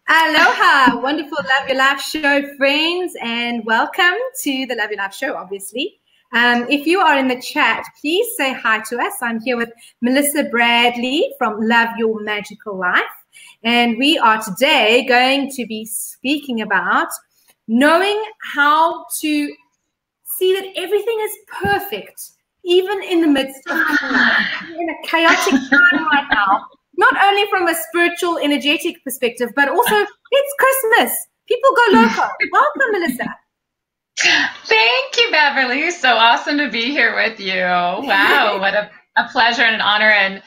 Aloha, wonderful Love Your Life show friends, and welcome to the Love Your Life show, obviously. If you are in the chat, please say hi to us. I'm here with Melissa Bradley from Love Your Magical Life, and we are today going to be speaking about knowing how to see that everything is perfect, even in the midst of in a chaotic time right now. Not only from a spiritual, energetic perspective, but also it's Christmas. People go loco. Welcome, Melissa. Thank you, Beverly. So awesome to be here with you. Wow, what a pleasure and an honor. And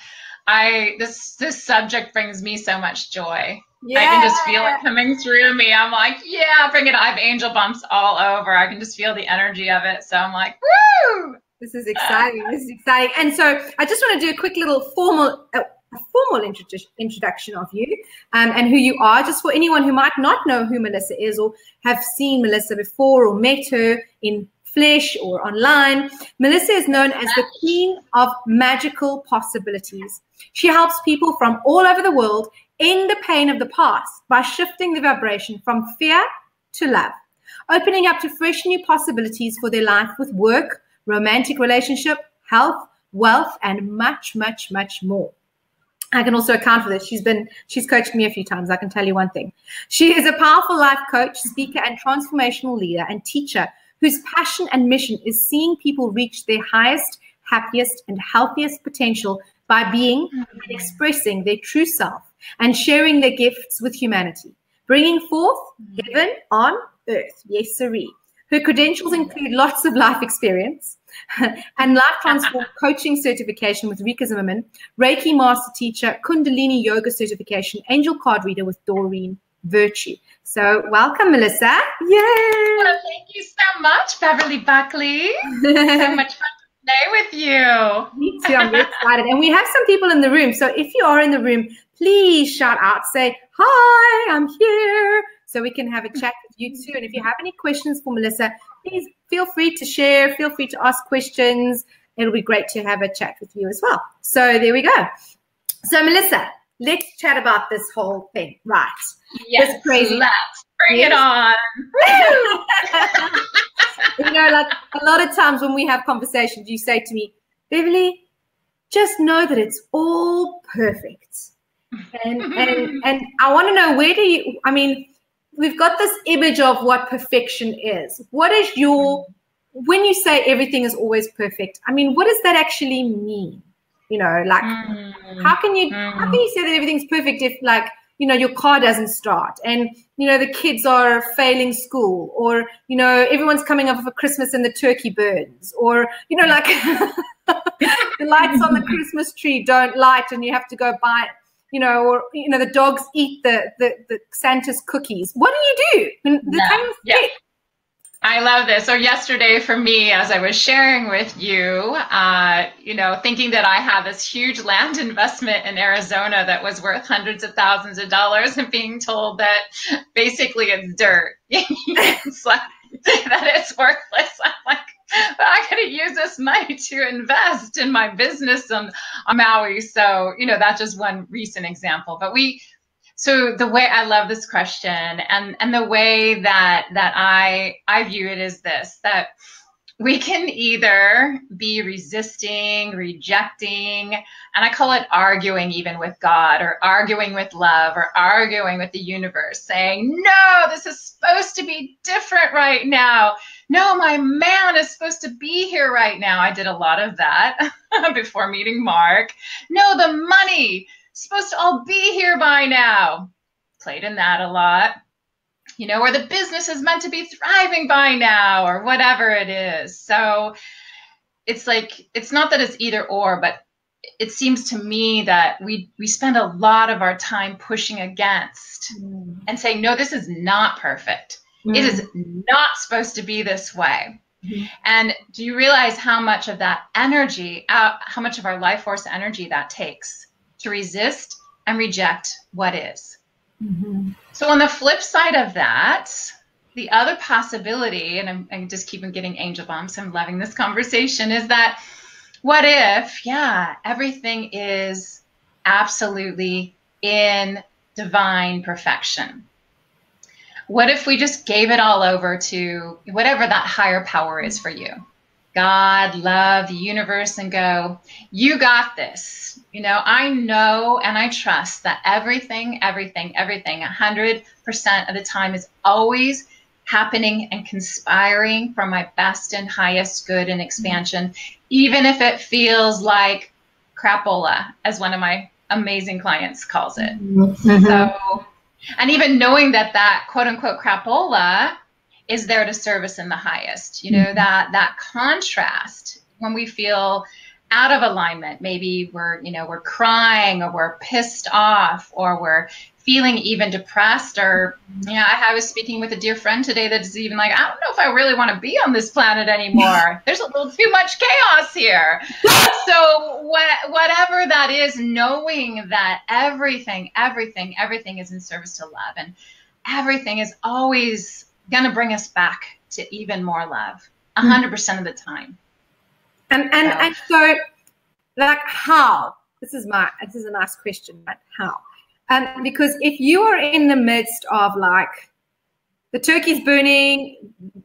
this subject brings me so much joy. Yeah. I can just feel it coming through me. I'm like, yeah, bring it. I have angel bumps all over. I can just feel the energy of it. So I'm like, woo! This is exciting. This is exciting. And so I just want to do a quick little formal introduction of you and who you are, just for anyone who might not know who Melissa is or have seen Melissa before or met her in flesh or online. Melissa is known as the Queen of Magical Possibilities. She helps people from all over the world end the pain of the past by shifting the vibration from fear to love, opening up to fresh new possibilities for their life with work, romantic relationship, health, wealth, and much, much, much more. I can also account for this. She's coached me a few times. I can tell you one thing. She is a powerful life coach, speaker, and transformational leader and teacher whose passion and mission is seeing people reach their highest, happiest, and healthiest potential by being and expressing their true self and sharing their gifts with humanity, bringing forth heaven on earth. Yes, sirree. Her credentials include lots of life experience and life transform coaching certification with Rika Zimmerman, Reiki master teacher, Kundalini yoga certification, angel card reader with Doreen Virtue. So welcome, Melissa. Yay! Well, thank you so much, Beverly Buckley. So much fun to play with you. Me too. I'm very excited. And we have some people in the room. So if you are in the room, please shout out, say, hi, I'm here. So we can have a chat with you too. And if you have any questions for Melissa, please feel free to share. Feel free to ask questions. It'll be great to have a chat with you as well. So there we go. So Melissa, let's chat about this whole thing. Right. Yes, this crazy. Let's bring it on. You know, like a lot of times when we have conversations, you say to me, Beverly, just know that it's all perfect. And I want to know, where do you, I mean, we've got this image of what perfection is. What is when you say everything is always perfect, I mean, what does that actually mean? You know, like, how can you say that everything's perfect if, like, you know, your car doesn't start and, you know, the kids are failing school, or, you know, everyone's coming up for Christmas and the turkey burns, or, you know, like the lights on the Christmas tree don't light and you have to go buy it. You know, or, you know, the dogs eat the Santa's cookies. What do you do? I love this. So yesterday for me, as I was sharing with you, you know, thinking that I had this huge land investment in Arizona that was worth hundreds of thousands of dollars, and being told that basically it's dirt. It's like, that it's worthless. I'm like, but I could use this money to invest in my business on Maui. So, you know, that's just one recent example. But so the way I love this question, and the way that I view it is this, that we can either be resisting, rejecting, and I call it arguing even with God, or arguing with love, or arguing with the universe, saying, no, this is supposed to be different right now. No, my man is supposed to be here right now. I did a lot of that before meeting Mark. No, the money is supposed to all be here by now. Played in that a lot. You know, or the business is meant to be thriving by now, or whatever it is. So it's like, it's not that it's either or, but it seems to me that we spend a lot of our time pushing against and saying, no, this is not perfect. It is not supposed to be this way. And do you realize how much of that energy, how much of our life force energy that takes to resist and reject what is? So on the flip side of that, the other possibility, and I'm just keeping getting angel bumps, I'm loving this conversation, is that what if, everything is absolutely in divine perfection. What if we just gave it all over to whatever that higher power is for you? God, love, the universe, and go, you got this. You know, I know and I trust that everything, 100% of the time is always happening and conspiring for my best and highest good and expansion, even if it feels like crapola, as one of my amazing clients calls it. Mm-hmm. So, and even knowing that that quote unquote crapola is there to serve us in the highest, you know, that contrast when we feel out of alignment, maybe we're crying, or we're pissed off, or we're feeling even depressed, or, you know, I was speaking with a dear friend today that's even like, I don't know if I really want to be on this planet anymore. There's a little too much chaos here. So whatever that is, knowing that everything is in service to love, and everything is always going to bring us back to even more love 100% of the time. And so, like, how? This is a nice question, but how? Because if you are in the midst of, like, the turkey's burning,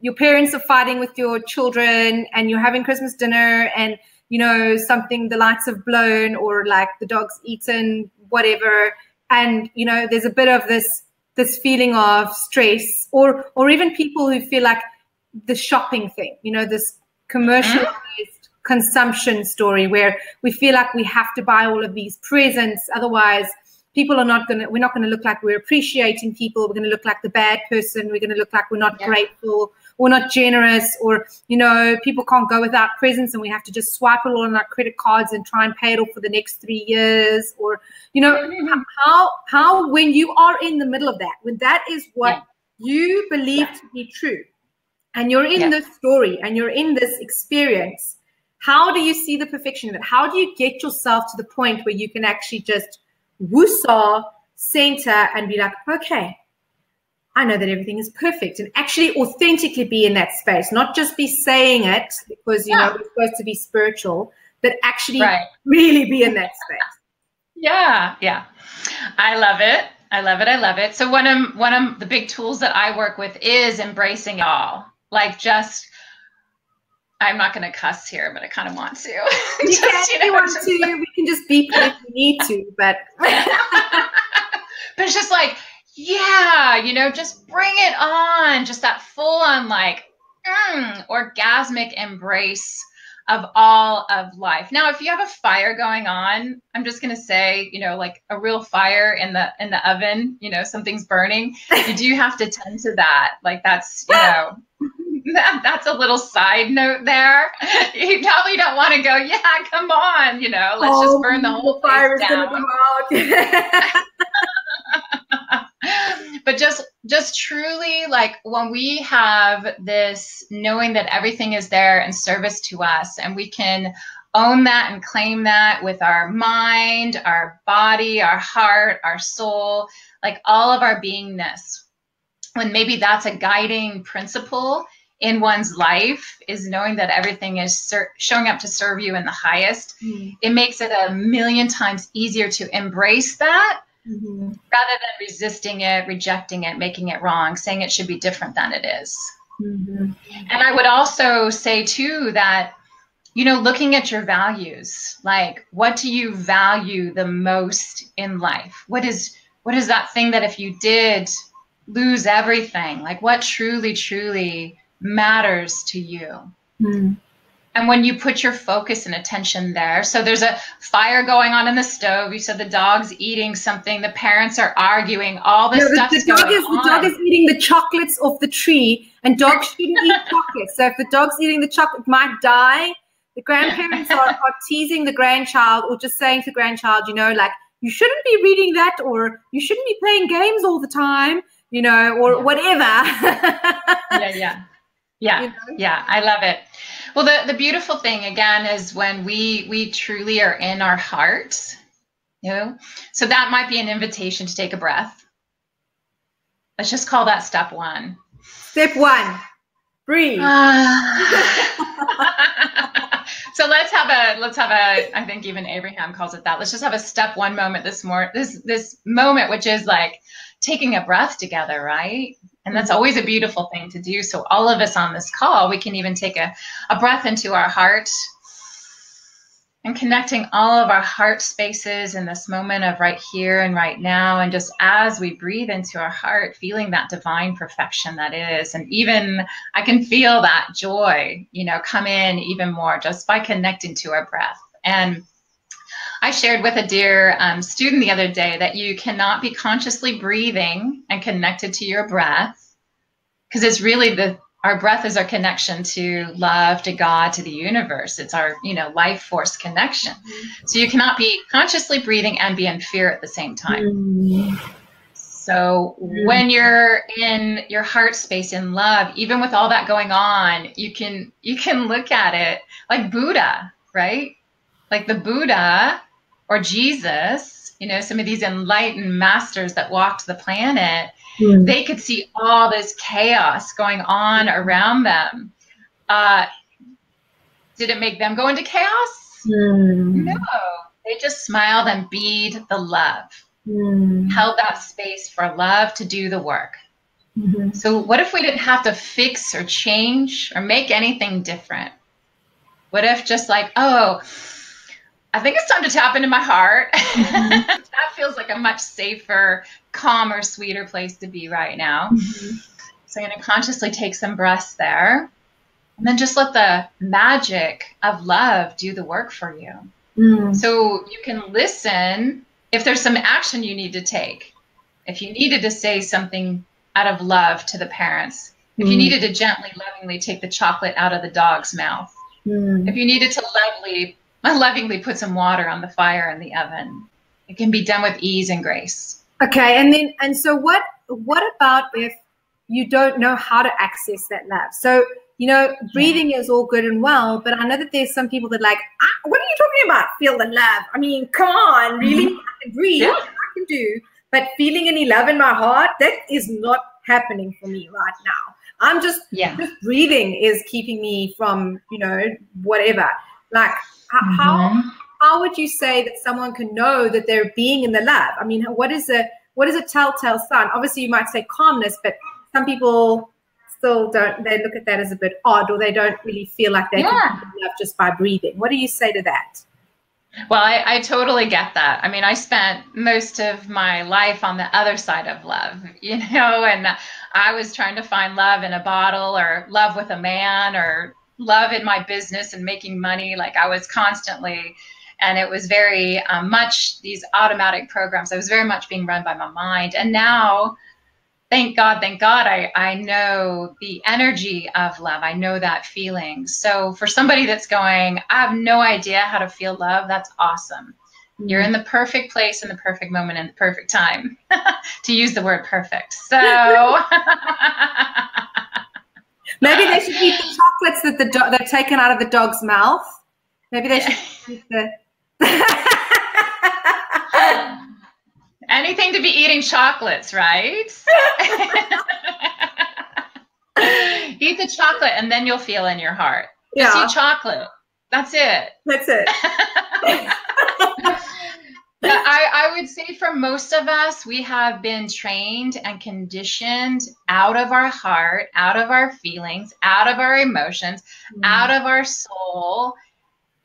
your parents are fighting with your children, and you're having Christmas dinner, and, you know, the lights have blown, or like the dog's eaten, whatever, and, you know, there's a bit of this feeling of stress, or even people who feel like the shopping thing, you know, this commercialized consumption story where we feel like we have to buy all of these presents, otherwise we're not going to look like we're appreciating people. We're going to look like the bad person. We're going to look like we're not grateful, or not generous, or, you know, people can't go without presents, and we have to just swipe it all on our credit cards and try and pay it off for the next 3 years. Or, you know, how when you are in the middle of that, when that is what you believe to be true, and you're in this story and you're in this experience, how do you see the perfection of it? How do you get yourself to the point where you can actually just woosah, center, and be like, okay, I know that everything is perfect, and actually authentically be in that space, not just be saying it because, you know, we're supposed to be spiritual, but actually really be in that space. Yeah. I love it. So one of the big tools that I work with is embracing it all. Like, just, I'm not going to cuss here, but I kind of want to. We can just beep it if we need to, but it's just like, yeah, you know, just bring it on. Just that full on, like, orgasmic embrace of all of life. Now, if you have a fire going on, I'm just going to say, you know, like a real fire in the oven, you know, something's burning, you do have to tend to that. Like, that's, you know, that's a little side note there. You probably don't want to go, yeah, come on, you know, let's just burn the whole fire down. But just truly, like, when we have this knowing that everything is there in service to us, and we can own that and claim that with our mind, our body, our heart, our soul, like all of our beingness, when maybe that's a guiding principle in one's life, is knowing that everything is showing up to serve you in the highest, it makes it a million times easier to embrace that, rather than resisting it, rejecting it, making it wrong, saying it should be different than it is. And I would also say too that, you know, looking at your values, like, what do you value the most in life? What is that thing that if you did lose everything, like, what truly matters to you? And when you put your focus and attention there, so there's a fire going on in the stove, you said the dog's eating something, the parents are arguing, all this stuff. The dog is eating the chocolates off the tree, and dogs shouldn't eat chocolates. So if the dog's eating the chocolate, it might die. The grandparents are teasing the grandchild, or just saying to the grandchild, you know, like, you shouldn't be reading that, or you shouldn't be playing games all the time, you know, or whatever. Yeah, I love it. Well, the beautiful thing, again, is when we truly are in our heart, you know, so that might be an invitation to take a breath. Let's just call that step one. Step one, breathe. So let's have a, I think even Abraham calls it that. Let's just have a step one moment this moment, which is like taking a breath together, right? And that's always a beautiful thing to do. So all of us on this call, we can even take a breath into our heart and connecting all of our heart spaces in this moment of right here and right now. And just as we breathe into our heart, feeling that divine perfection that is. And even I can feel that joy, come in even more just by connecting to our breath. And I shared with a dear student the other day that you cannot be consciously breathing and connected to your breath, because it's really our breath is our connection to love, to God, to the universe. It's our, life force connection. So you cannot be consciously breathing and be in fear at the same time. So when you're in your heart space in love, even with all that going on, you can look at it like Buddha, right? Like the Buddha or Jesus, some of these enlightened masters that walked the planet, they could see all this chaos going on around them. Did it make them go into chaos? No. They just smiled and bead the love. Held that space for love to do the work. So what if we didn't have to fix or change or make anything different? What if just like, oh, I think it's time to tap into my heart. That feels like a much safer, calmer, sweeter place to be right now. So I'm going to consciously take some breaths there. And then just let the magic of love do the work for you. So you can listen if there's some action you need to take. If you needed to say something out of love to the parents. If you needed to gently, lovingly take the chocolate out of the dog's mouth. If you needed to lovingly put some water on the fire in the oven. It can be done with ease and grace. Okay, and so what about if you don't know how to access that love? So, breathing is all good and well, but I know that there's some people that like, what are you talking about? Feel the love. I mean, come on, really? I can breathe, I can do, but feeling any love in my heart, that is not happening for me right now. I'm just breathing is keeping me from, whatever. Like, how would you say that someone can know that they're being in the love? I mean, what is a telltale sign? Obviously, you might say calmness, but some people still don't. They look at that as a bit odd, or they don't really feel like they can be in love just by breathing. What do you say to that? Well, I totally get that. I mean, I spent most of my life on the other side of love, and I was trying to find love in a bottle or love with a man or love in my business and making money. Like I was constantly, and it was very much these automatic programs. I was very much being run by my mind. And now, thank God, I know the energy of love. I know that feeling. So for somebody that's going, I have no idea how to feel love, that's awesome. You're in the perfect place in the perfect moment in the perfect time, to use the word perfect. So maybe they should eat the chocolates that they're taken out of the dog's mouth. Maybe they should eat the... Anything to be eating chocolates, right? Eat the chocolate and then you'll feel in your heart. Just eat chocolate. That's it. That's it. I would say for most of us, we have been trained and conditioned out of our heart, out of our feelings, out of our emotions, out of our soul,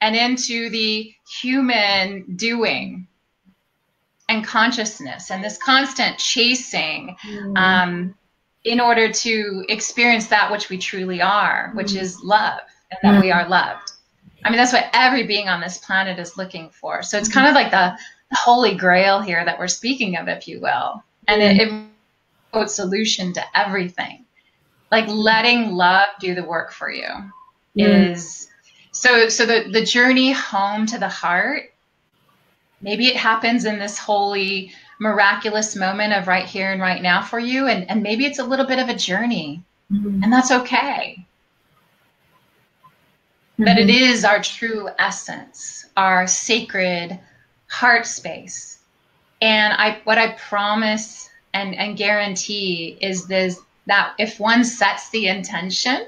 and into the human doing and consciousness and this constant chasing in order to experience that which we truly are, which is love, and that we are loved. I mean, that's what every being on this planet is looking for. So it's kind of like the holy grail here that we're speaking of, if you will. And it a solution to everything. Like letting love do the work for you is so the journey home to the heart. Maybe it happens in this holy, miraculous moment of right here and right now for you. And maybe it's a little bit of a journey. And that's okay. But it is our true essence, our sacred heart space. And what I promise and guarantee is this, that if one sets the intention,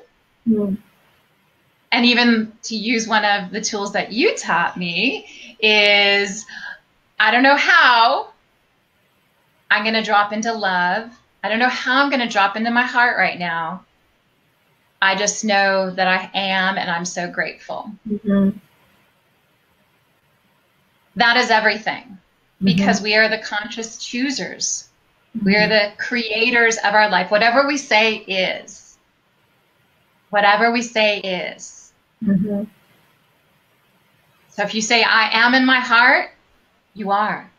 And even to use one of the tools that you taught me is, I don't know how I'm going to drop into love. I don't know how I'm going to drop into my heart right now. I just know that I am, and I'm so grateful. Mm-hmm. That is everything, because we are the conscious choosers. We are the creators of our life. Whatever we say is. Whatever we say is. So if you say, I am in my heart, you are.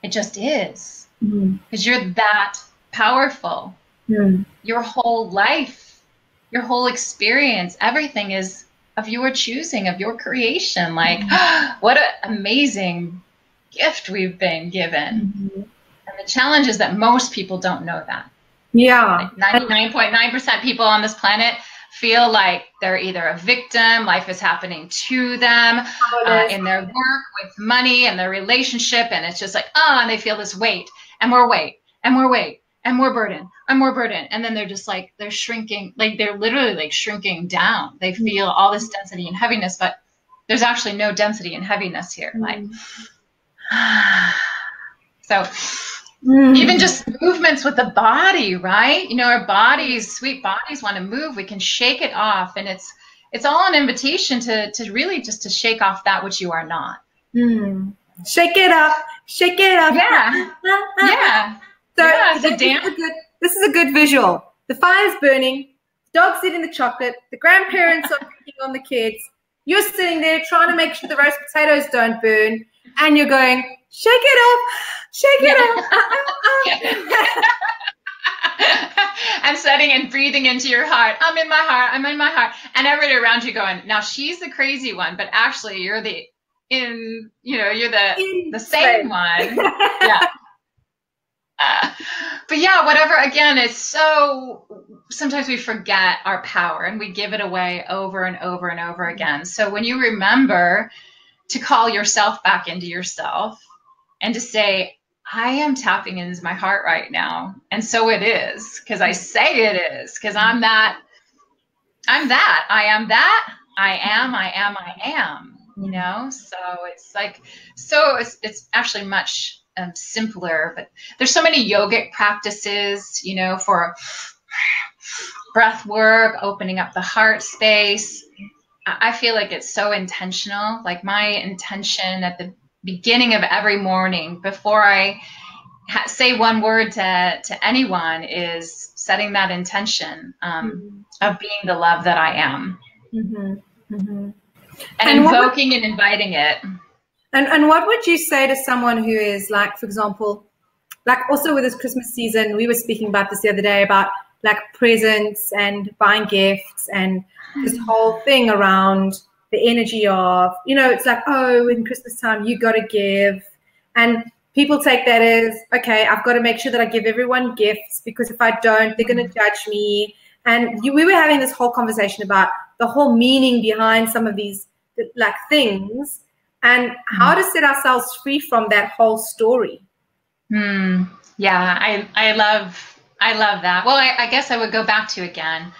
It just is. Because you're that powerful. Your whole life, your whole experience, everything is of your choosing, of your creation. Like, what an amazing gift we've been given. And the challenge is that most people don't know that. Yeah. Like 99.9% people on this planet feel like they're either a victim, life is happening to them, in their work, with money, and their relationship, and it's just like, and they feel this weight, and more weight, and more weight, and more burden, and more burden, and then they're just like, they're shrinking, like they're literally like shrinking down. They feel all this density and heaviness, but there's actually no density and heaviness here. Like, so even just movements with the body, right? You know, our bodies, sweet bodies want to move. We can shake it off, and it's all an invitation to really just to shake off that which you are not. Shake it up, shake it up. Yeah, yeah. So yeah, this is a good visual. The fire's burning, dog's eating the chocolate, the grandparents are picking on the kids. You're sitting there trying to make sure the roast potatoes don't burn, and you're going, shake it off, shake it off. I'm sitting and breathing into your heart. I'm in my heart. I'm in my heart. And everybody around you going, now she's the crazy one, but actually you're the same one. Yeah. But yeah, whatever, again, it's so, sometimes we forget our power and we give it away over and over and over again. So when you remember to call yourself back into yourself and to say, I am tapping into my heart right now. And so it is, because I say it is, because I am that, I am, you know? So it's like, so it's actually much simpler, but there's so many yogic practices, you know, for breath work, opening up the heart space. I feel like it's so intentional. Like my intention at the beginning of every morning before I say one word to anyone is setting that intention of being the love that I am. And invoking and inviting it. And what would you say to someone who is like, for example, like also with this Christmas season, we were speaking about this the other day about like presents and buying gifts and this whole thing around the energy of, you know, it's like, oh, in Christmas time, you got to give. And people take that as, okay, I've got to make sure that I give everyone gifts because if I don't, they're going to judge me. And we were having this whole conversation about the whole meaning behind some of these like things and how to set ourselves free from that whole story. Yeah, I love that. Well, I guess I would go back to again.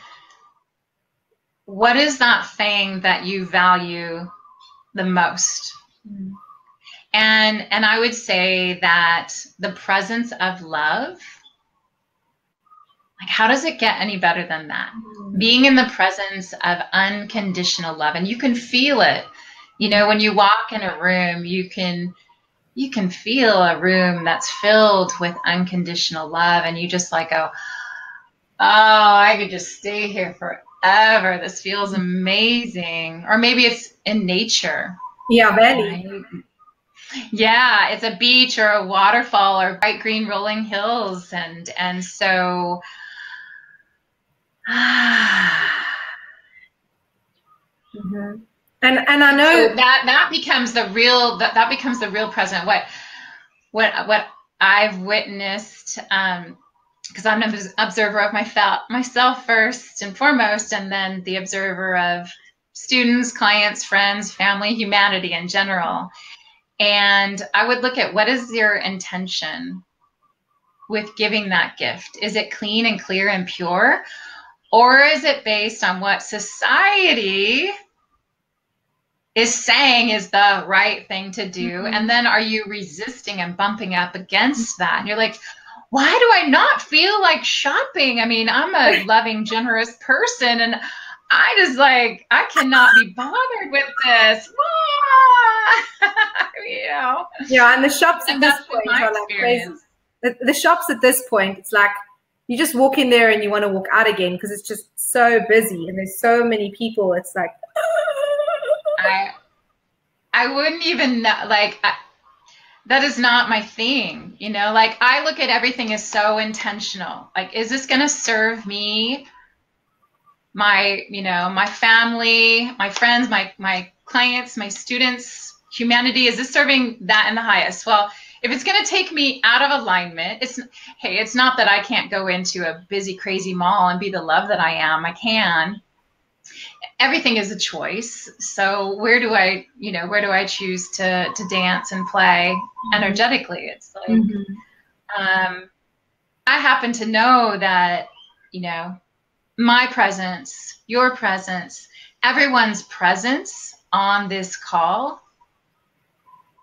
What is that thing that you value the most? And I would say that the presence of love, like how does it get any better than that? Being in the presence of unconditional love, and you can feel it. You know, when you walk in a room, you can feel a room that's filled with unconditional love, and you just like go, oh, I could just stay here forever. This feels amazing. Or maybe it's in nature. Yeah, really. Right? Yeah, it's a beach or a waterfall or bright green rolling hills, and so And I know so that becomes the real present. What I've witnessed, because I'm an observer of myself first and foremost, and then the observer of students, clients, friends, family, humanity in general. And I would look at what is your intention with giving that gift. Is it clean and clear and pure? Or is it based on what society is saying is the right thing to do? And then are you resisting and bumping up against that? And you're like, why do I not feel like shopping? I mean, I'm a loving, generous person, and I just like, I cannot be bothered with this. You know? Yeah, and the shops at this point are like crazy. The shops at this point, it's like you just walk in there and you want to walk out again because it's just so busy and there's so many people. It's like I wouldn't even know, like, that is not my thing, you know? Like, I look at everything as so intentional. Like, is this going to serve me, my, you know, my family, my friends, my clients, my students, humanity? Is this serving that in the highest? Well, if it's going to take me out of alignment, it's not that I can't go into a busy, crazy mall and be the love that I am. I can. Everything is a choice. So where do I choose to dance and play energetically? It's like, I happen to know that, you know, my presence, your presence, everyone's presence on this call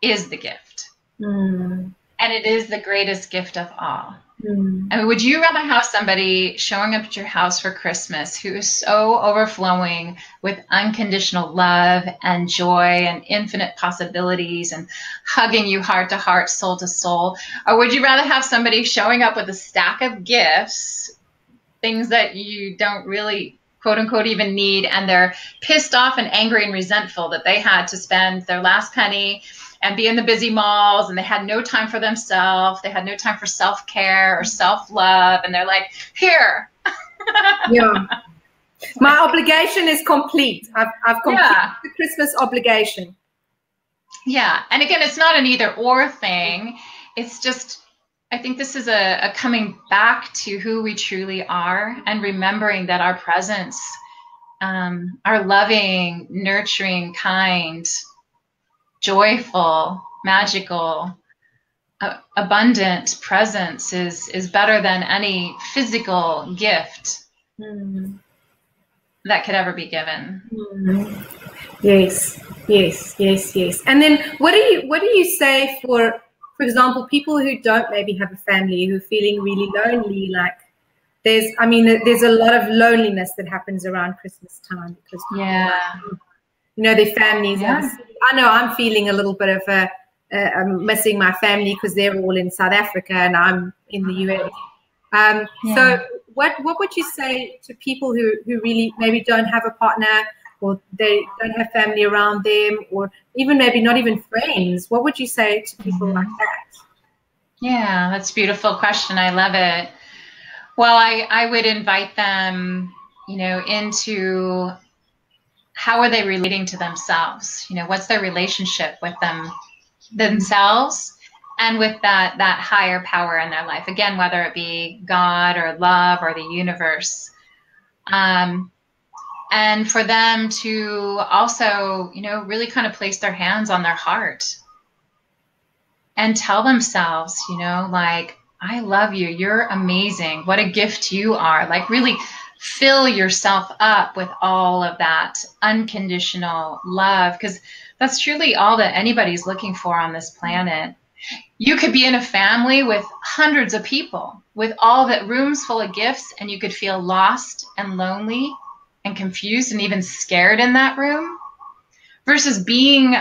is the gift. And it is the greatest gift of all. I mean, would you rather have somebody showing up at your house for Christmas who is so overflowing with unconditional love and joy and infinite possibilities and hugging you heart to heart, soul to soul? Or would you rather have somebody showing up with a stack of gifts, things that you don't really, quote unquote, even need, and they're pissed off and angry and resentful that they had to spend their last penny and be in the busy malls, and they had no time for themselves. They had no time for self-care or self-love. And they're like, here. Yeah. My obligation is complete. I've completed the Christmas obligation. Yeah. And again, it's not an either or thing. It's just, I think this is a coming back to who we truly are and remembering that our presence, our loving, nurturing, kind, joyful, magical, abundant presence is better than any physical gift that could ever be given. Yes. And then what do you say for example, people who don't maybe have a family, who are feeling really lonely? Like there's a lot of loneliness that happens around Christmas time because you know, their families. I know I'm feeling a little bit of I'm missing my family because they're all in South Africa and I'm in the US. So what would you say to people who really maybe don't have a partner, or they don't have family around them, or even maybe not even friends? What would you say to people like that? Yeah, that's a beautiful question. I love it. Well, I would invite them, you know, into how are they relating to themselves? You know, what's their relationship with themselves and with that higher power in their life? Again, whether it be God or love or the universe. And for them to also, you know, really kind of place their hands on their heart and tell themselves, you know, like, I love you. You're amazing. What a gift you are. Like, really fill yourself up with all of that unconditional love, because that's truly all that anybody's looking for on this planet. You could be in a family with hundreds of people with all that rooms full of gifts, and you could feel lost and lonely and confused and even scared in that room, versus being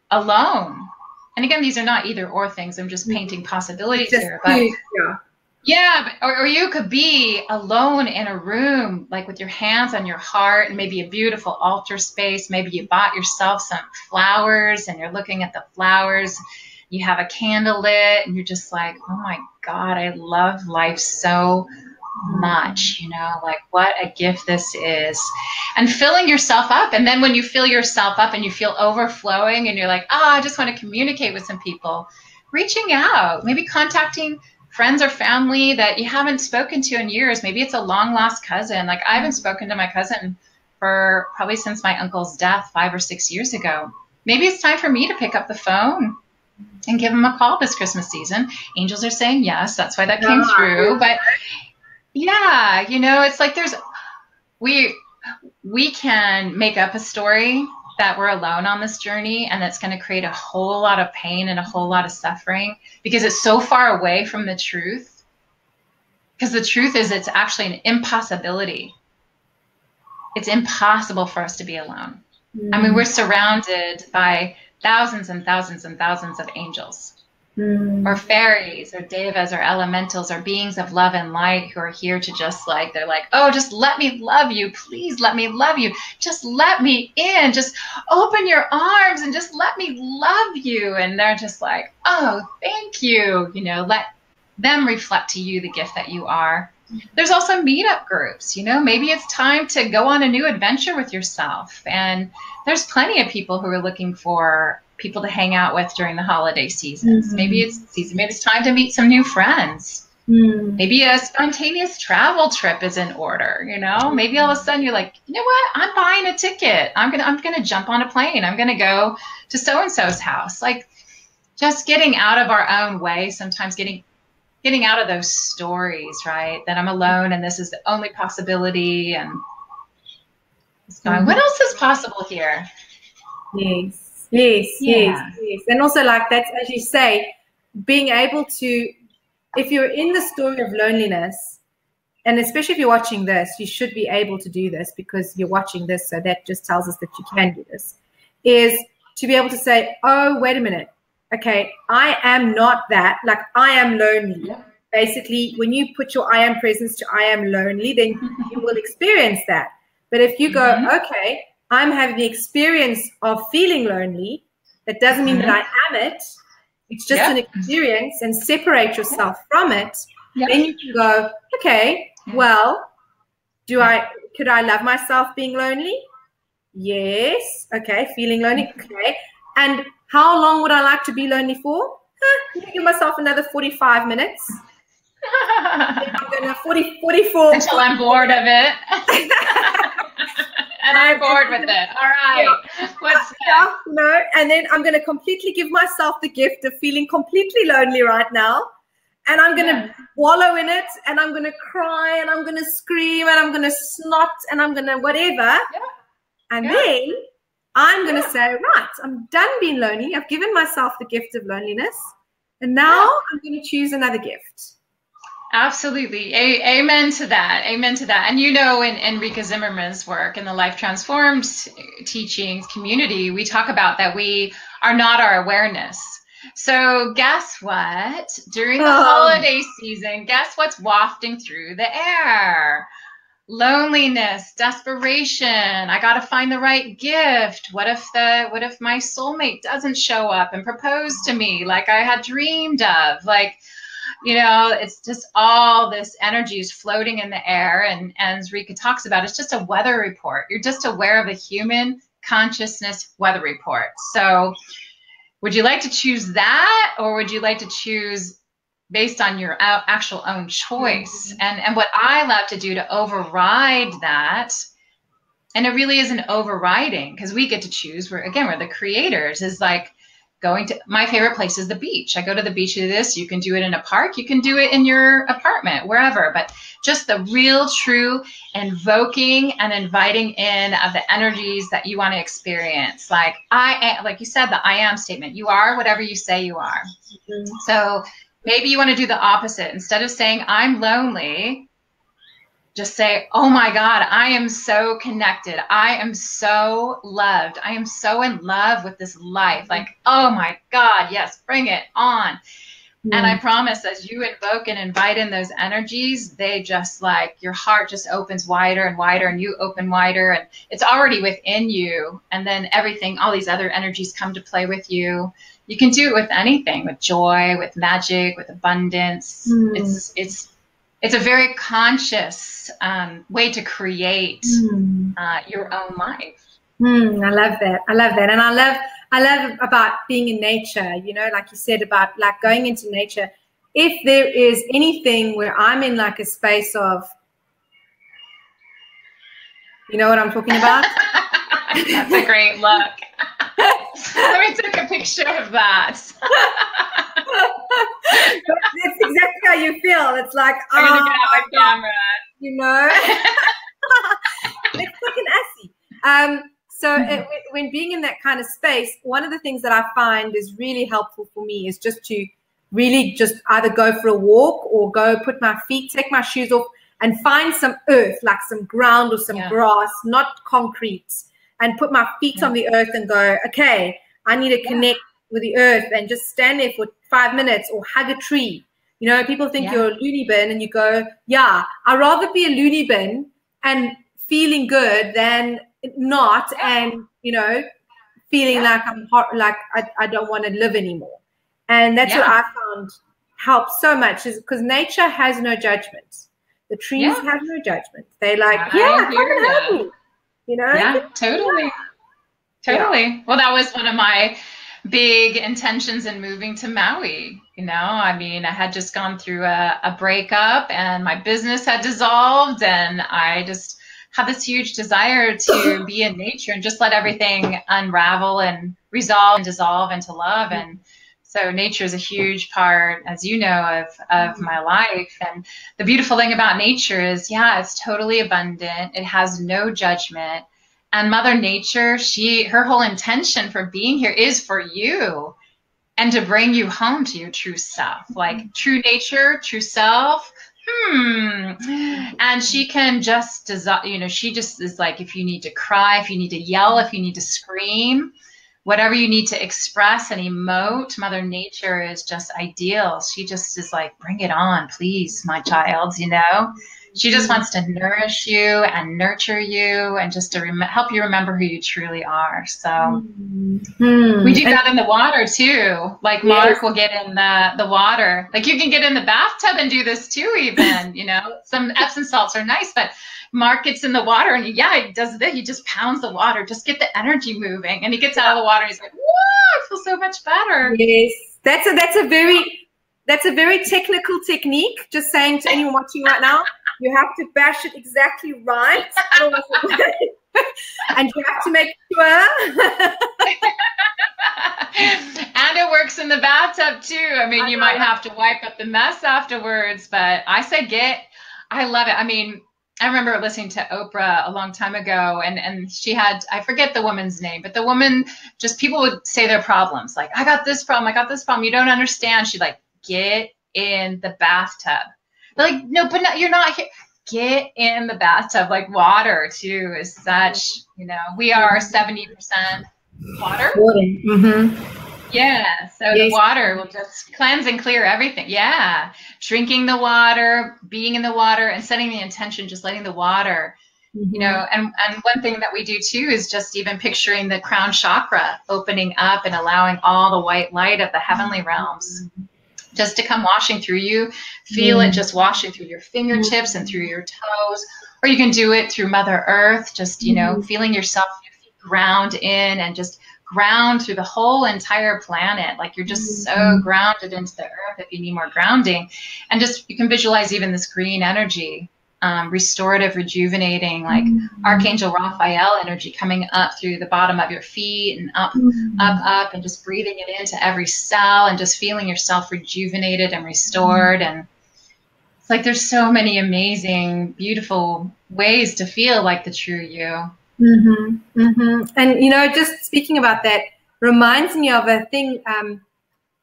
alone. And again, these are not either or things. I'm just painting possibilities here. But or you could be alone in a room, like with your hands on your heart, and maybe a beautiful altar space. Maybe you bought yourself some flowers and you're looking at the flowers. You have a candle lit and you're just like, oh my God, I love life so much, you know, like what a gift this is. And filling yourself up. And then when you fill yourself up and you feel overflowing and you're like, oh, I just want to communicate with some people, reaching out, maybe contacting friends or family that you haven't spoken to in years. Maybe it's a long lost cousin. Like, I haven't spoken to my cousin for probably since my uncle's death 5 or 6 years ago. Maybe it's time for me to pick up the phone and give him a call this Christmas season. Angels are saying yes. That's why that came through. But yeah, you know, it's like there's we can make up a story that we're alone on this journey, and that's going to create a whole lot of pain and a whole lot of suffering because it's so far away from the truth. Because the truth is, it's actually an impossibility. It's impossible for us to be alone. I mean, we're surrounded by thousands and thousands and thousands of angels, or fairies, or devas, or elementals, or beings of love and light who are here to just like, they're like, oh, just let me love you. Please let me love you. Just let me in. Just open your arms and just let me love you. And they're just like, oh, thank you. You know, let them reflect to you the gift that you are. There's also meetup groups, you know, maybe it's time to go on a new adventure with yourself. And there's plenty of people who are looking for people to hang out with during the holiday seasons. Maybe it's time to meet some new friends. Maybe a spontaneous travel trip is in order, you know, maybe all of a sudden you're like, you know what, I'm buying a ticket. I'm going to jump on a plane. I'm going to go to so-and-so's house. Like just getting out of our own way, sometimes getting out of those stories, right? That I'm alone and this is the only possibility. And just going, what else is possible here? Yes. And also like that's, as you say, being able to, if you're in the story of loneliness, and especially if you're watching this, you should be able to do this because you're watching this. So that just tells us that you can do this, is to be able to say, oh, wait a minute. Okay, I am not that, like I am lonely. Yeah. Basically, when you put your I am presence to I am lonely, then you will experience that. But if you go, okay, I'm having the experience of feeling lonely, that doesn't mean that I am it. It's just an experience, and separate yourself from it. Then you can go, okay, well, could I love myself being lonely? Yes. Okay, feeling lonely. Okay. And how long would I like to be lonely for? Give myself another 45 minutes. I'm going to 44. Until I'm bored of it. And I'm bored with it. All right. What's that? No. And then I'm going to completely give myself the gift of feeling completely lonely right now. And I'm going to wallow in it. And I'm going to cry. And I'm going to scream. And I'm going to snot. And I'm going to whatever. And then I'm going to say, right, I'm done being lonely. I've given myself the gift of loneliness. And now I'm going to choose another gift. Absolutely. Amen to that. Amen to that. And you know, in Enrica Zimmerman's work in the Life Transformed teachings community, we talk about that we are not our awareness. So guess what? During the holiday season, guess what's wafting through the air? Loneliness, desperation. I got to find the right gift. What if my soulmate doesn't show up and propose to me like I had dreamed of? Like, you know, it's just all this energy is floating in the air. And as Rika talks about, it's just a weather report. You're just aware of a human consciousness weather report. So would you like to choose that, or would you like to choose based on your actual own choice? And what I love to do to override that, and it really isn't overriding because we get to choose. We're the creators, is like going to, my favorite place is the beach. I go to the beach to do this. You can do it in a park. You can do it in your apartment, wherever, but just the real, true invoking and inviting in of the energies that you want to experience. Like like you said, the I am statement, you are whatever you say you are. So maybe you want to do the opposite. Instead of saying, I'm lonely, just say, oh my God, I am so connected. I am so loved. I am so in love with this life. Like, oh my God, yes, bring it on. And I promise, as you invoke and invite in those energies, they just like, your heart just opens wider and wider, and you open wider, and it's already within you. And then everything, all these other energies come to play with you. You can do it with anything, with joy, with magic, with abundance. It's a very conscious way to create your own life. I love that. I love that. And I love about being in nature, you know, like you said, about like going into nature. If there is anything where I'm in like a space of, you know what I'm talking about? That's a great look. Let me take a picture of that. It's exactly how you feel. It's like, I'm gonna get out my camera. You know? When being in that kind of space, one of the things that I find is really helpful for me is just to really just either go for a walk or go put my feet, take my shoes off and find some earth, like some ground or some grass, not concrete, and put my feet on the earth and go, okay, I need to connect with the earth and just stand there for 5 minutes or hug a tree. You know, people think you're a loony bin and you go, yeah, I'd rather be a loony bin and feeling good than not and, you know, feeling like I'm hot, like I don't want to live anymore. And that's what I found helps so much is because nature has no judgment. The trees have no judgment. They like, come and help me. You know? Yeah, totally. Totally. Yeah. Well, that was one of my big intentions in moving to Maui. You know, I mean, I had just gone through a breakup and my business had dissolved, and I just had this huge desire to be in nature and just let everything unravel and resolve and dissolve into love. And so nature is a huge part, as you know, of my life. And the beautiful thing about nature is, it's totally abundant. It has no judgment. And Mother Nature, her whole intention for being here is for you and to bring you home to your true self, like true nature, true self. And she can just, you know, she just is like, if you need to cry, if you need to yell, if you need to scream, whatever you need to express and emote, Mother Nature is just ideal. She just is like, bring it on, please, my child, you know. She just wants to nourish you and nurture you and just to help you remember who you truly are. So we do that in the water too. Like Mark will get in the water. Like you can get in the bathtub and do this too even, you know. Some Epsom salts are nice, but Mark gets in the water and he does this. He just pounds the water, just get the energy moving. And he gets out of the water and he's like, whoa, I feel so much better. Yes, that's a very technical technique. Just saying to anyone watching right now, you have to bash it exactly right. And you have to make sure. And it works in the bathtub too. I mean, you might have to wipe up the mess afterwards, but I say I love it. I mean, I remember listening to Oprah a long time ago, and she had, I forget the woman's name, but the woman, just people would say their problems. Like, I got this problem. You don't understand. She'd like, get in the bathtub. They're like, no, but no, you're not here. Get in the bathtub. Like water too is such, you know, we are 70% water. Yeah, so the water will just cleanse and clear everything. Yeah, drinking the water, being in the water, and setting the intention, just letting the water, you know. And one thing that we do too is just even picturing the crown chakra opening up and allowing all the white light of the heavenly realms just to come washing through you. Feel it just washing through your fingertips and through your toes, or you can do it through Mother Earth. Just, you know, feeling yourself ground in and just ground through the whole entire planet. Like you're just so grounded into the earth if you need more grounding. And just, you can visualize even this green energy, restorative, rejuvenating, like Archangel Raphael energy coming up through the bottom of your feet and up, up, and just breathing it into every cell and just feeling yourself rejuvenated and restored. And it's like, there's so many amazing, beautiful ways to feel like the true you. And, you know, just speaking about that reminds me of a thing,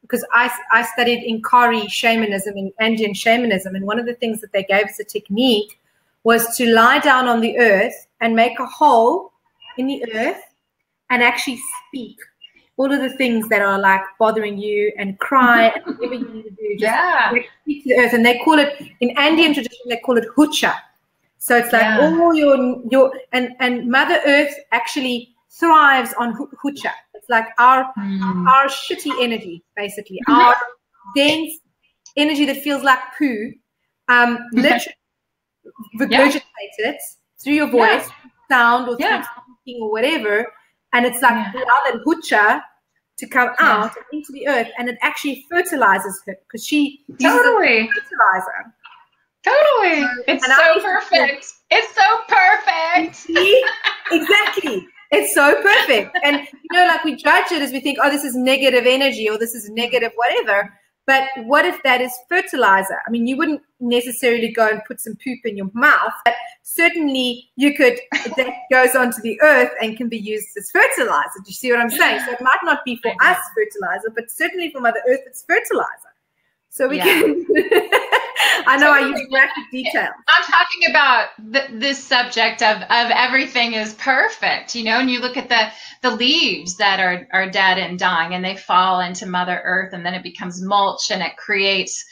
because I studied Inkari shamanism and Andean shamanism. And one of the things that they gave us a technique was to lie down on the earth and make a hole in the earth and actually speak all of the things that are like bothering you and cry and whatever you need to do. Just speak to the earth. And they call it, in Andean tradition, they call it hucha. So it's like all your and Mother Earth actually thrives on hucha. It's like our shitty energy, basically. Our dense energy that feels like poo. Literally regurgitate it through your voice, sound, or through speaking or whatever. And it's like allow that hucha to come out into the earth, and it actually fertilizes her because she uses a fertilizer. Totally. It's so perfect. It's so perfect. See? Exactly. It's so perfect. And, you know, like we judge it as we think, oh, this is negative energy or this is negative whatever. But what if that is fertilizer? I mean, you wouldn't necessarily go and put some poop in your mouth, but certainly you could, that goes onto the earth and can be used as fertilizer. Do you see what I'm saying? So it might not be for us fertilizer, but certainly for Mother Earth, it's fertilizer. So we can, I know I use graphic details. I'm talking about this subject of everything is perfect, you know, and you look at the leaves that are dead and dying, and they fall into Mother Earth, and then it becomes mulch, and it creates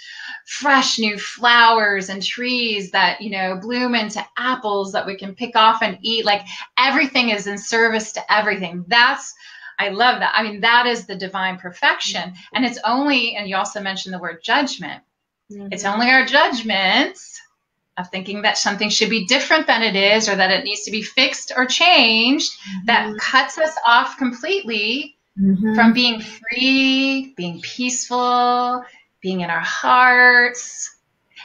fresh new flowers and trees that, you know, bloom into apples that we can pick off and eat. Like everything is in service to everything. I love that. I mean, that is the divine perfection. And it's only, and you also mentioned the word judgment. Mm-hmm. It's only our judgments of thinking that something should be different than it is, or that it needs to be fixed or changed, that cuts us off completely from being free, being peaceful, being in our hearts.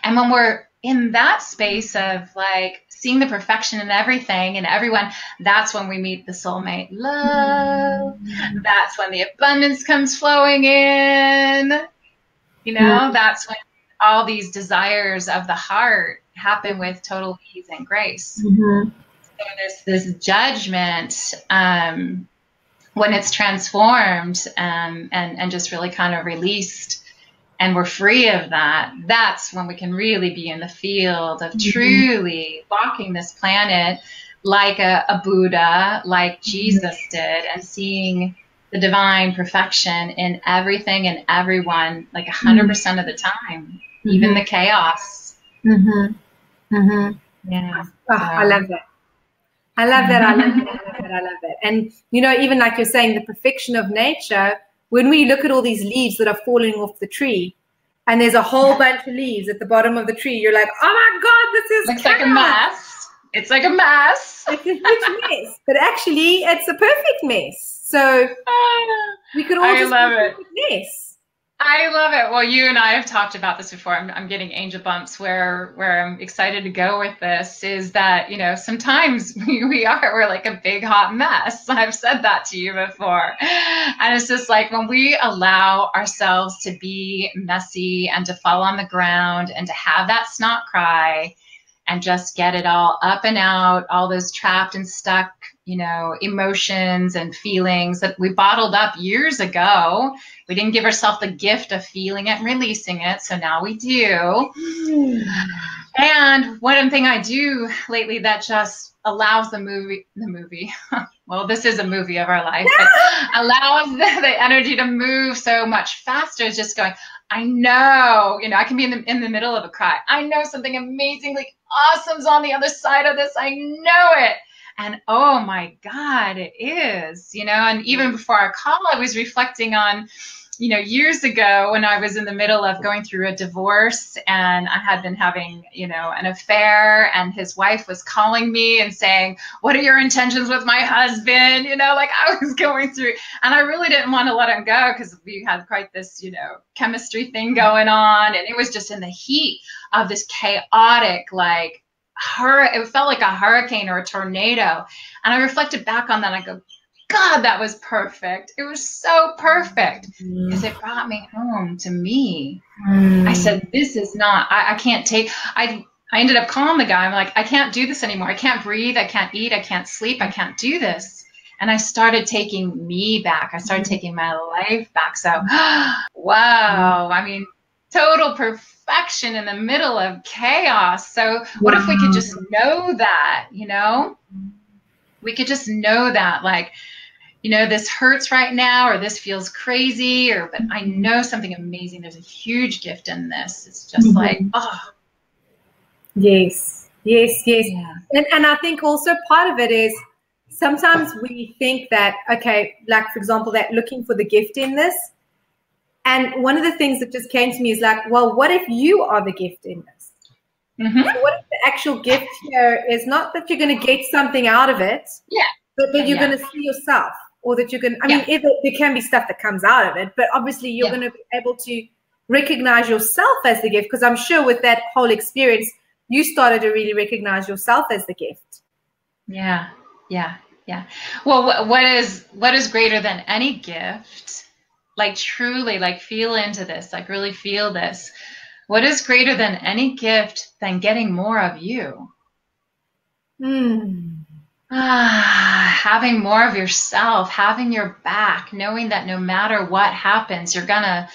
And when we're in that space of like seeing the perfection in everything and everyone, that's when we meet the soulmate love. That's when the abundance comes flowing in. You know, that's when all these desires of the heart happen with total ease and grace. So there's this judgment when it's transformed and just really kind of released, and we're free of that. That's when we can really be in the field of truly walking this planet like a Buddha, like Jesus did, and seeing the divine perfection in everything and everyone, like 100% of the time, even the chaos. Yeah. Oh, I love that. I love that. I love that. I love that. And, you know, even like you're saying, the perfection of nature, when we look at all these leaves that are falling off the tree, and there's a whole bunch of leaves at the bottom of the tree, you're like, oh my God, this is It's like a mess. It's like a mess. It's a huge mess. But actually, it's a perfect mess. So we could all just love it. Mess. I love it. Well, you and I have talked about this before. I'm getting angel bumps where I'm excited to go with this, is that, you know, sometimes we're like a big hot mess. I've said that to you before. And it's just like when we allow ourselves to be messy and to fall on the ground and to have that snot cry and just get it all up and out, all those trapped and stuck, you know, emotions and feelings that we bottled up years ago. We didn't give ourselves the gift of feeling it and releasing it. So now we do. And one thing I do lately that just allows the movie, well, this is a movie of our life, but allows the energy to move so much faster is just going, I know, you know, I can be in the middle of a cry. I know something amazingly awesome's on the other side of this. I know it. And oh my God, it is, you know, and even before our call, I was reflecting on, you know, years ago when I was in the middle of going through a divorce, and I had been having, you know, an affair, and his wife was calling me and saying, what are your intentions with my husband? You know, like I was going through, and I really didn't want to let him go because we had quite this, you know, chemistry thing going on. And it was just in the heat of this chaotic, like, it felt like a hurricane or a tornado. And I reflected back on that. And I go, God, that was perfect. It was so perfect because it brought me home to me. I said, this is not, I can't take, I ended up calling the guy. I'm like, I can't do this anymore. I can't breathe. I can't eat. I can't sleep. I can't do this. And I started taking me back. I started taking my life back. So, wow. I mean, total perfection in the middle of chaos. So what if we could just know that, you know, we could just know that, like, you know, this hurts right now, or this feels crazy, but I know something amazing. There's a huge gift in this. It's just like, oh. Yes. Yeah. And I think also part of it is sometimes we think that, okay, like, for example, that looking for the gift in this. And one of the things that just came to me is like, well, what if you are the gift in this? So what if the actual gift here is not that you're going to get something out of it, but that you're going to see yourself, or that you're going to, I mean, there can be stuff that comes out of it, but obviously you're going to be able to recognize yourself as the gift, because I'm sure with that whole experience, you started to really recognize yourself as the gift. Yeah. Well, what is greater than any gift? like truly, like feel into this, like really feel this. What is greater than any gift than getting more of you? Having more of yourself, having your back, knowing that no matter what happens, you're gonna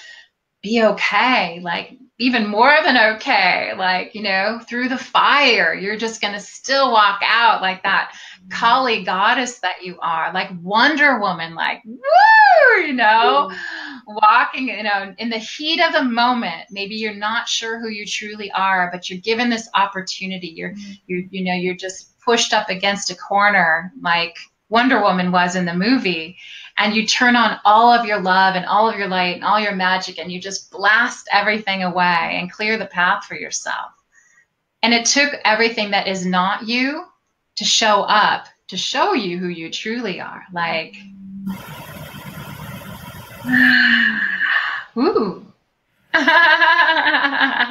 be okay, like even more than okay, like, you know, through the fire, you're just gonna still walk out like that Kali goddess that you are, like Wonder Woman, like woo, you know, walking, you know, in the heat of the moment. Maybe you're not sure who you truly are, but you're given this opportunity. You know, you're just pushed up against a corner like Wonder Woman was in the movie, and you turn on all of your love and all of your light and all your magic, and you just blast everything away and clear the path for yourself. And it took everything that is not you to show up, to show you who you truly are. Like, ooh.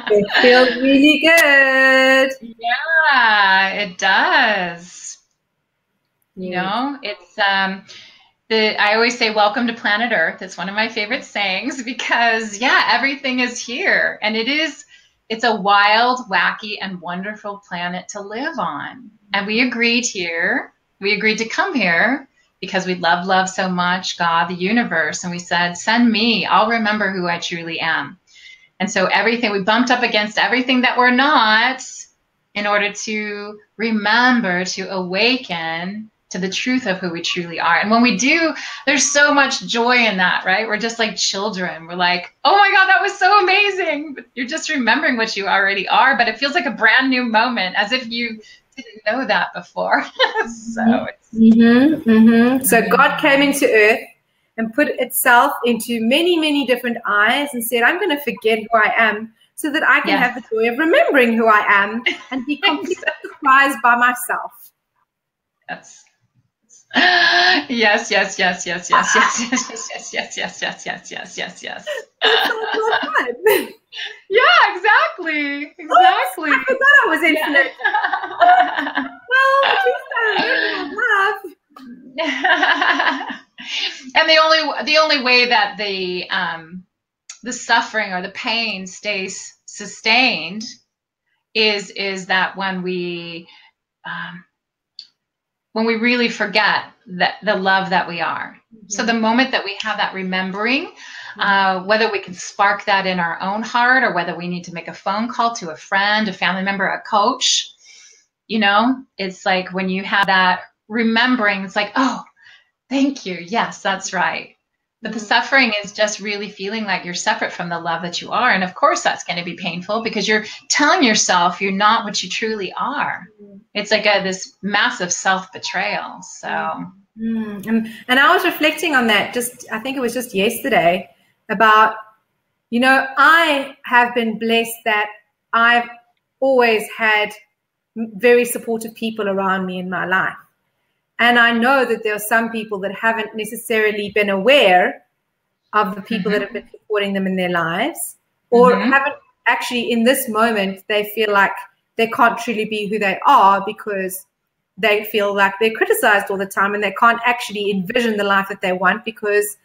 It feels really good. Yeah, it does. You know, it's I always say, welcome to planet Earth. It's one of my favorite sayings because, yeah, everything is here. And it's a wild, wacky, and wonderful planet to live on. And we agreed to come here because we love love so much, God, the universe. And we said, send me, I'll remember who I truly am. And so we bumped up against everything that we're not in order to remember, to awaken to the truth of who we truly are. And when we do, there's so much joy in that, right? We're just like children. We're like, oh my God, that was so amazing. But you're just remembering what you already are, but it feels like a brand new moment, as if you didn't know that before. So God came into earth and put itself into many, many different eyes and said, I'm going to forget who I am so that I can have the joy of remembering who I am and be completely surprised by myself. Yes. Yes. Yeah, exactly. I forgot I was infinite. Well, at least I remember love. And the only way that the suffering or the pain stays sustained is that when we really forget that the love that we are. So the moment that we have that remembering, whether we can spark that in our own heart or whether we need to make a phone call to a friend, a family member, a coach, you know, it's like when you have that remembering, it's like, oh, thank you. Yes, that's right. But the suffering is just really feeling like you're separate from the love that you are. And of course, that's going to be painful because you're telling yourself you're not what you truly are. It's like this massive self-betrayal. So, and I was reflecting on that I think it was just yesterday about, you know, I have been blessed that I've always had very supportive people around me in my life. And I know that there are some people that haven't necessarily been aware of the people that have been supporting them in their lives, or haven't actually in this moment, they feel like they can't truly be who they are because they feel like they're criticized all the time and they can't actually envision the life that they want because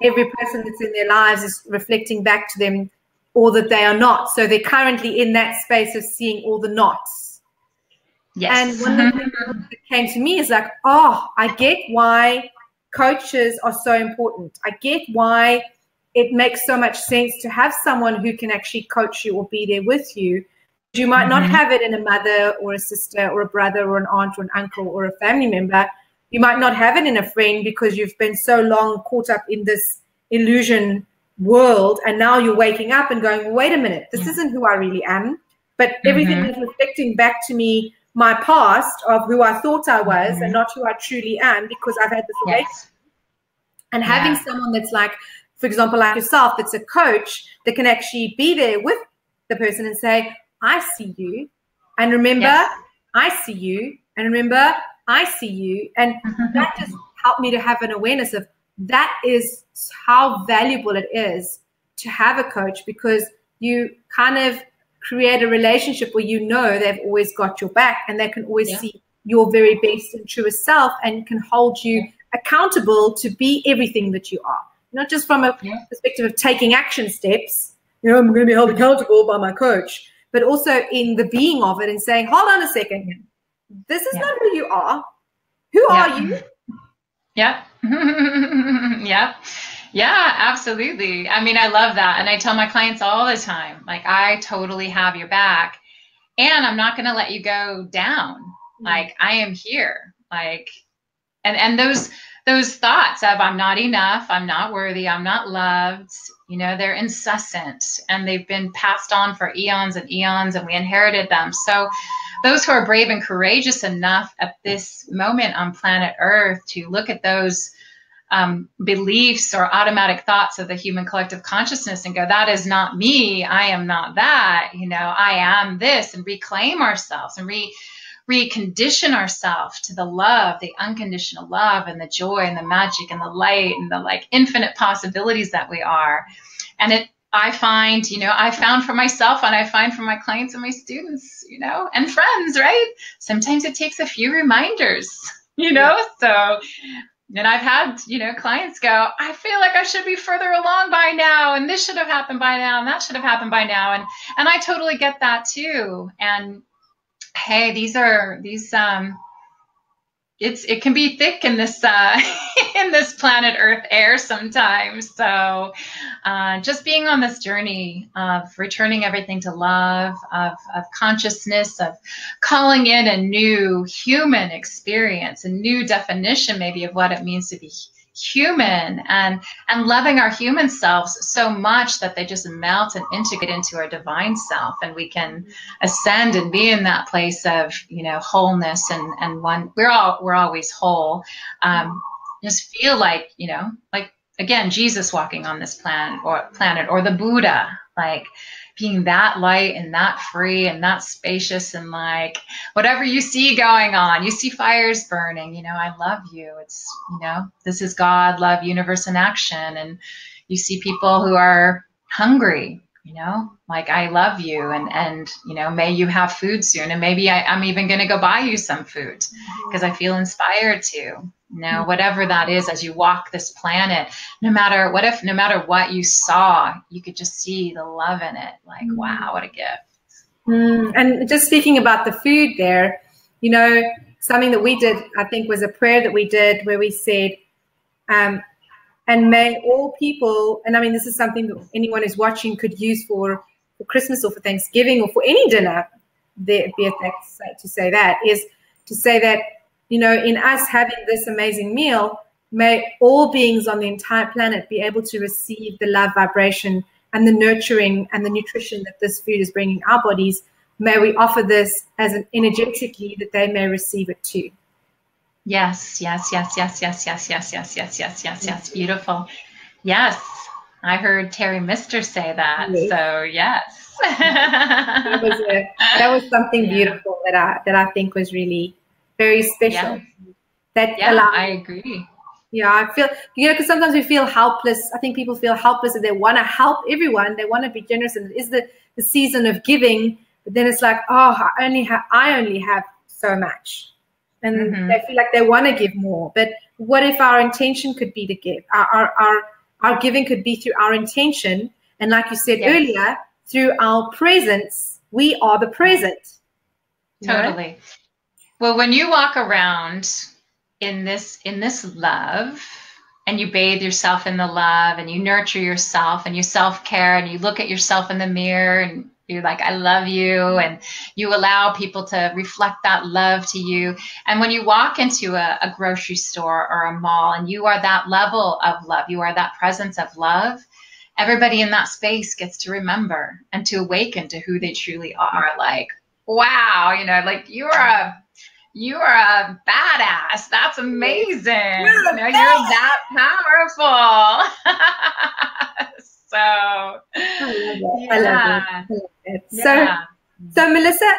every person that's in their lives is reflecting back to them all that they are not. So they're currently in that space of seeing all the nots. Yes. And one of the things that came to me is like, oh, I get why coaches are so important. I get why it makes so much sense to have someone who can actually coach you or be there with you. You might not have it in a mother or a sister or a brother or an aunt or an uncle or a family member. You might not have it in a friend because you've been so long caught up in this illusion world. And now you're waking up and going, wait a minute, this isn't who I really am. But everything is reflecting back to me my past of who I thought I was and not who I truly am because I've had this awakening. And having someone that's like, for example, like yourself, that's a coach that can actually be there with the person and say, I see you. And remember, I see you. And remember, I see you. And that just helped me to have an awareness of that is how valuable it is to have a coach because you kind of create a relationship where you know they've always got your back and they can always see your very best and truest self and can hold you accountable to be everything that you are. not just from a perspective of taking action steps, I'm going to be held accountable by my coach, but also in the being of it and saying, hold on a second, this is not who you are. Who are you? Yeah. Yeah, absolutely. I mean, I love that. And I tell my clients all the time, like, I totally have your back and I'm not going to let you go down. Like, I am here. Like, and those thoughts of I'm not enough, I'm not worthy, I'm not loved, they're incessant and they've been passed on for eons and eons and we inherited them. So those who are brave and courageous enough at this moment on planet Earth to look at those beliefs or automatic thoughts of the human collective consciousness and go, that is not me, I am not that, I am this, and reclaim ourselves and recondition ourselves to the love, the unconditional love and the joy and the magic and the light and the like infinite possibilities that we are. And I find, I found for myself and I find for my clients and my students, and friends, right? Sometimes it takes a few reminders, so. And I've had, clients go, I feel like I should be further along by now, and this should have happened by now, and that should have happened by now. And I totally get that too. And hey, it can be thick in this in this planet Earth air sometimes. So just being on this journey of returning everything to love, of consciousness, of calling in a new human experience, a new definition maybe of what it means to be human, and loving our human selves so much that they just melt and integrate into our divine self, and we can ascend and be in that place of wholeness and one. We're always whole. Just feel like like again Jesus walking on this planet or the Buddha, like being that light and that free and that spacious, and like whatever you see going on, you see fires burning, I love you. It's, this is God, love, universe in action. And you see people who are hungry, like I love you, and may you have food soon. And maybe I'm even going to go buy you some food because I feel inspired to. Whatever that is, as you walk this planet, no matter what you saw, you could just see the love in it. Like, wow, what a gift. And just speaking about the food there, something that we did, I think, was a prayer that we did where we said, and may all people, and I mean, this is something that anyone who's watching could use for Christmas or for Thanksgiving or for any dinner, be it to say that, is to say that, in us having this amazing meal, may all beings on the entire planet be able to receive the love vibration and the nurturing and the nutrition that this food is bringing our bodies. May we offer this as an energetically that they may receive it too. Yes. Beautiful. Yes. I heard Terry Mister say that. Yes. So yes. that was something beautiful that I think was really very special. I agree. Yeah, I feel, because sometimes we feel helpless. I think people feel helpless and they want to help everyone. They want to be generous, and it is the season of giving. But then it's like, oh, I only have so much, and they feel like they want to give more. But what if our intention could be to give? Our giving could be through our intention, and like you said earlier, through our presence. We are the present. Totally. Well, when you walk around in this love, and you bathe yourself in the love, and you nurture yourself, and you self-care, and you look at yourself in the mirror, and you're like, I love you, and you allow people to reflect that love to you. And when you walk into a grocery store or a mall, and you are that level of love, you are that presence of love, everybody in that space gets to remember and to awaken to who they truly are. Like, wow, like you are a badass. That's amazing. You're that powerful. So I love it. So Melissa,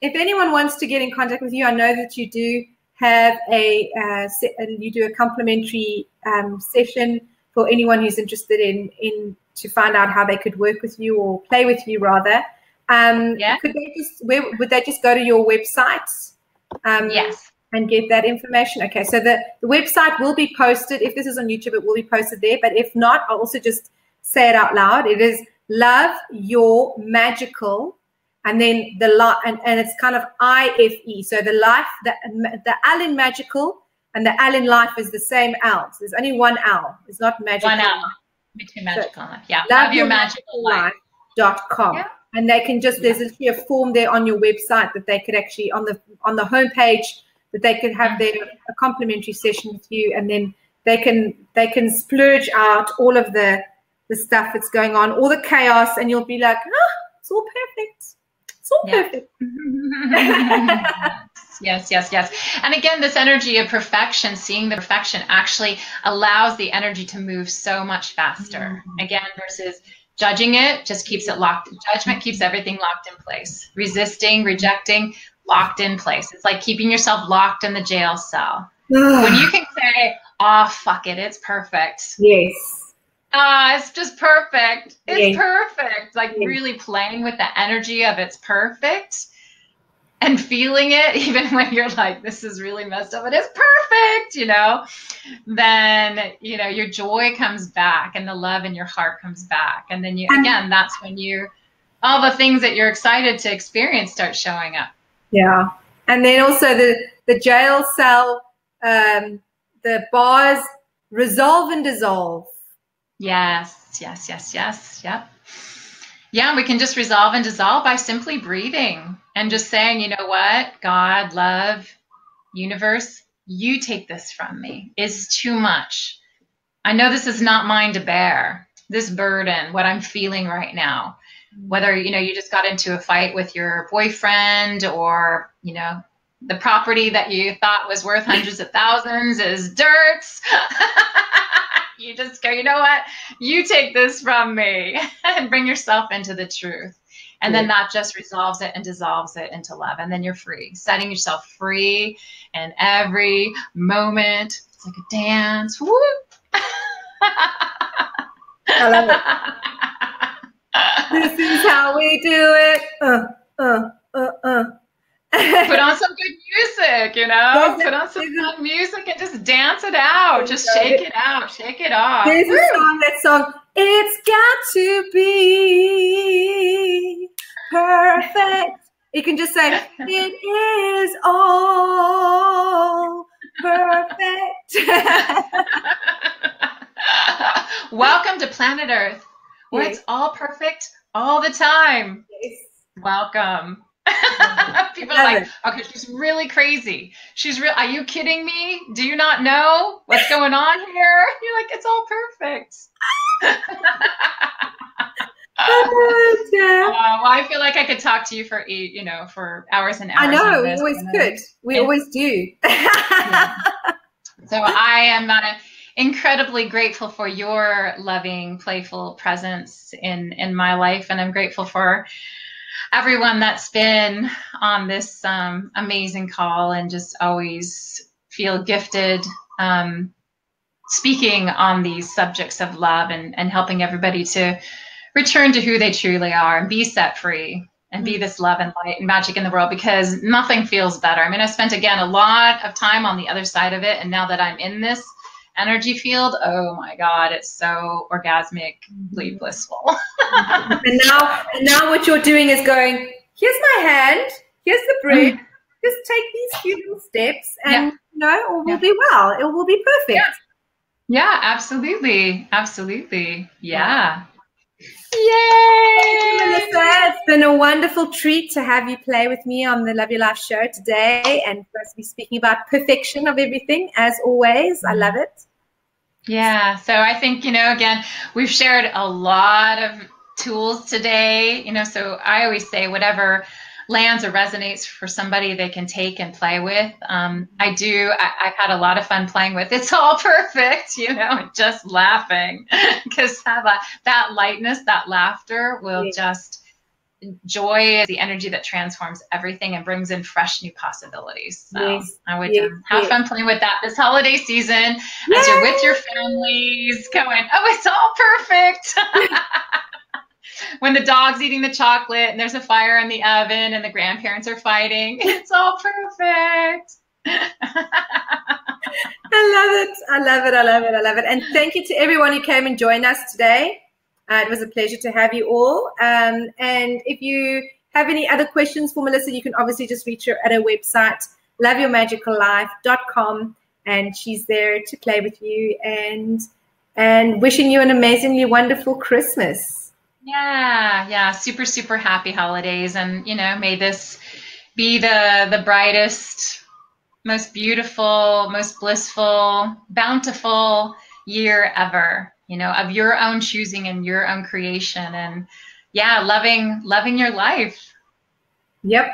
if anyone wants to get in contact with you, I know that you do have you do a complimentary session for anyone who's interested in to find out how they could work with you or play with you rather. Would they just go to your website? Yes. and get that information. Okay, so the website will be posted. If this is on YouTube, it will be posted there. But if not, I'll also just say it out loud. It is Love Your Magical, and then and it's kind of IFE. So the life, the L in magical and the L in life is the same L. So there's only one L. It's not magical. One L between magical and life. Yeah. Love Your Magical Life.com. Yeah. And they can just, there's actually a form there on your website that they could actually, on the homepage, that they could have a complimentary session with you, and then they can splurge out all of the stuff that's going on, all the chaos, and you'll be like, it's all perfect. It's all perfect. Yes. And again, this energy of perfection, seeing the perfection, actually allows the energy to move so much faster. Again, versus judging it just keeps it locked. Judgment keeps everything locked in place. Resisting, rejecting, locked in place. It's like keeping yourself locked in the jail cell. When you can say, oh, fuck it, it's perfect. Yes. It's just perfect. It's perfect. Like really playing with the energy of it's perfect and feeling it, even when you're like, this is really messed up, but it's perfect, then, your joy comes back and the love in your heart comes back. And then again, that's when all the things that you're excited to experience start showing up. Yeah. And then also the jail cell, the bars resolve and dissolve. Yes. Yep. Yeah, we can just resolve and dissolve by simply breathing and just saying, you know what, God, love, universe, you take this from me. It's too much. I know this is not mine to bear, this burden, what I'm feeling right now. Whether, you just got into a fight with your boyfriend, or, the property that you thought was worth hundreds of thousands is dirt. You just go, you know what? You take this from me, and bring yourself into the truth. And then that just resolves it and dissolves it into love. And then you're free, setting yourself free. And every moment, it's like a dance. Woo! I love it. This is how we do it. Put on some good music, Put on some good music and just dance it out. Just shake it out. Shake it off. There's that song. It's got to be perfect. You can just say, it is all perfect. Welcome to planet Earth, where it's all perfect all the time. Yes. Welcome. People are like, okay, she's really crazy. Are you kidding me? Do you not know what's going on here? You're like, it's all perfect. Well, I feel like I could talk to you for for hours and hours. I know, we always could. We always do. So I am incredibly grateful for your loving, playful presence in my life, and I'm grateful for everyone that's been on this amazing call, and just always feel gifted speaking on these subjects of love and helping everybody to return to who they truly are and be set free and be this love and light and magic in the world, because nothing feels better. I mean, I spent, again, a lot of time on the other side of it, and now that I'm in this energy field, oh my God, it's so orgasmically blissful. and now what you're doing is going, here's my hand, here's the bread, just take these few little steps, and all will be well. It will be perfect. Yeah, absolutely. Yeah. Yay! Thank you, Melissa. It's been a wonderful treat to have you play with me on the Love Your Life show today, and for us to be speaking about perfection of everything, as always. I love it. Yeah. So I think, again, we've shared a lot of tools today, so I always say whatever lands or resonates for somebody they can take and play with. I've had a lot of fun playing with It's All Perfect, and just laughing, because that lightness, that laughter will joy is the energy that transforms everything and brings in fresh new possibilities. So I would have fun playing with that this holiday season as you're with your families going, oh, it's all perfect. When the dog's eating the chocolate and there's a fire in the oven and the grandparents are fighting, it's all perfect. I love it. I love it. I love it. I love it. And thank you to everyone who came and joined us today. It was a pleasure to have you all. And if you have any other questions for Melissa, you can obviously just reach her at her website, loveyourmagicallife.com. And she's there to play with you, and wishing you an amazingly wonderful Christmas. Yeah. Super, super happy holidays. And, may this be the brightest, most beautiful, most blissful, bountiful year ever, of your own choosing and your own creation. And loving your life. Yep.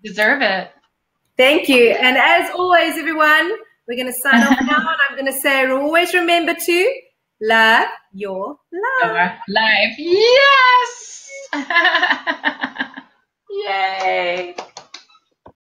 Deserve it. Thank you. And as always, everyone, we're going to sign off now. And I'm going to say, always remember to love your life. Yes. Yay.